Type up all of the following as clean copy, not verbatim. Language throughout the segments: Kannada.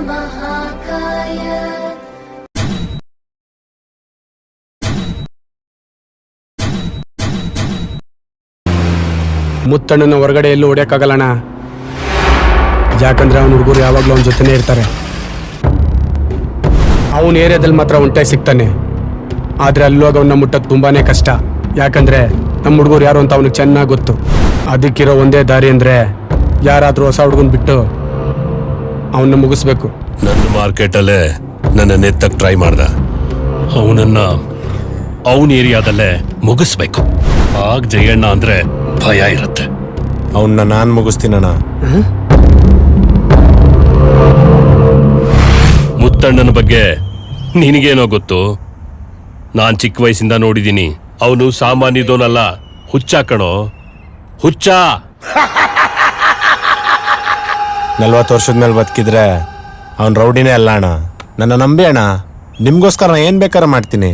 महाकाय ಮುತ್ತಣ್ಣನ ಹೊರಗಡೆ ಎಲ್ಲೂ ಹೊಡೆಯಕ್ಕಾಗಲ್ಲಣ್ಣ. ಯಾಕಂದ್ರೆ ಅವನ ಹುಡುಗರು ಯಾವಾಗಲೂ ಅವನ ಜೊತೆನೇ ಇರ್ತಾರೆ. ಅವನ ಏರಿಯಾದಲ್ಲಿ ಮಾತ್ರ ಒಂಟೆ ಸಿಗ್ತಾನೆ, ಆದರೆ ಅಲ್ಲೋಗ ಅವನ್ನ ಮುಟ್ಟೋದು ತುಂಬಾನೇ ಕಷ್ಟ. ಯಾಕಂದ್ರೆ ನಮ್ಮ ಹುಡುಗರು ಯಾರು ಅಂತ ಅವನಿಗೆ ಚೆನ್ನಾಗಿ ಗೊತ್ತು. ಅದಕ್ಕಿರೋ ಒಂದೇ ದಾರಿ ಅಂದರೆ ಯಾರಾದರೂ ಹೊಸ ಹುಡುಗನ ಬಿಟ್ಟು ಅವನ್ನ ಮುಗಿಸ್ಬೇಕು. ನನ್ನ ಮಾರ್ಕೆಟಲ್ಲೇ ನನ್ನ ನೆತ್ತಕ್ಕೆ ಟ್ರೈ ಮಾಡ್ದ. ಅವನನ್ನ ಅವನ ಏರಿಯಾದಲ್ಲೇ ಮುಗಿಸ್ಬೇಕು. ಆಗ ಜಯಣ್ಣ ಅಂದ್ರೆ ಭಯ ಇರುತ್ತೆ. ಅವನ್ನ ನಾನು ಮುಗಿಸ್ತೀನಣ್ಣ. ಮುತ್ತಣ್ಣನ ಬಗ್ಗೆ ನಿನಗೇನೋ ಗೊತ್ತು? ನಾನ್ ಚಿಕ್ಕ ವಯಸ್ಸಿಂದ ನೋಡಿದೀನಿ. ಅವನು ಸಾಮಾನ್ಯದೋನಲ್ಲ, ಹುಚ್ಚ ಕಣೋ, ಹುಚ್ಚ. 40 ವರ್ಷದ ಮೇಲೆ ಬದುಕಿದ್ರೆ ಅವನ್ ರೌಡಿನೇ ಅಲ್ಲ ಅಣ್ಣ. ನನ್ನ ನಂಬಿ ಅಣ್ಣ, ನಿಮ್ಗೋಸ್ಕರ ಏನ್ ಬೇಕಾರ ಮಾಡ್ತೀನಿ.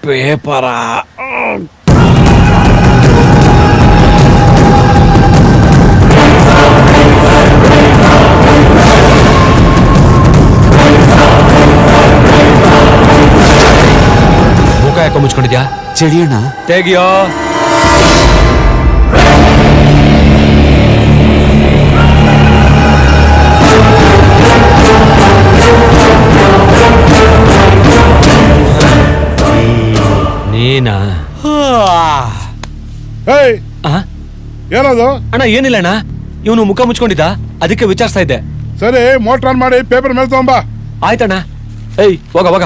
ಪೇಪರ ಮುಖ ಯಾಕೋ ಮುಚ್ಕೊಂಡಿದ್ಯಾ? ಚಳಿಯಣ್ಣ ತೆಗಿಯೋ. ನೀನಾ? ಏನದು ಅಣ್ಣ ಏನಿಲ್ಲ ಅಣ್ಣ, ಇವನು ಮುಖ ಮುಚ್ಕೊಂಡಿದ್ದ, ಅದಕ್ಕೆ ವಿಚಾರಿಸ್ತಾ ಇದ್ದೆ. ಸರಿ, ಮೋಟರ್ ಆನ್ ಮಾಡಿ ಪೇಪರ್ ಮೇಲೆ ತಗೊಂಬಾ. ಆಯ್ತಣ್ಣ. ಏಯ್ ಹೋಗ ಹೋಗ.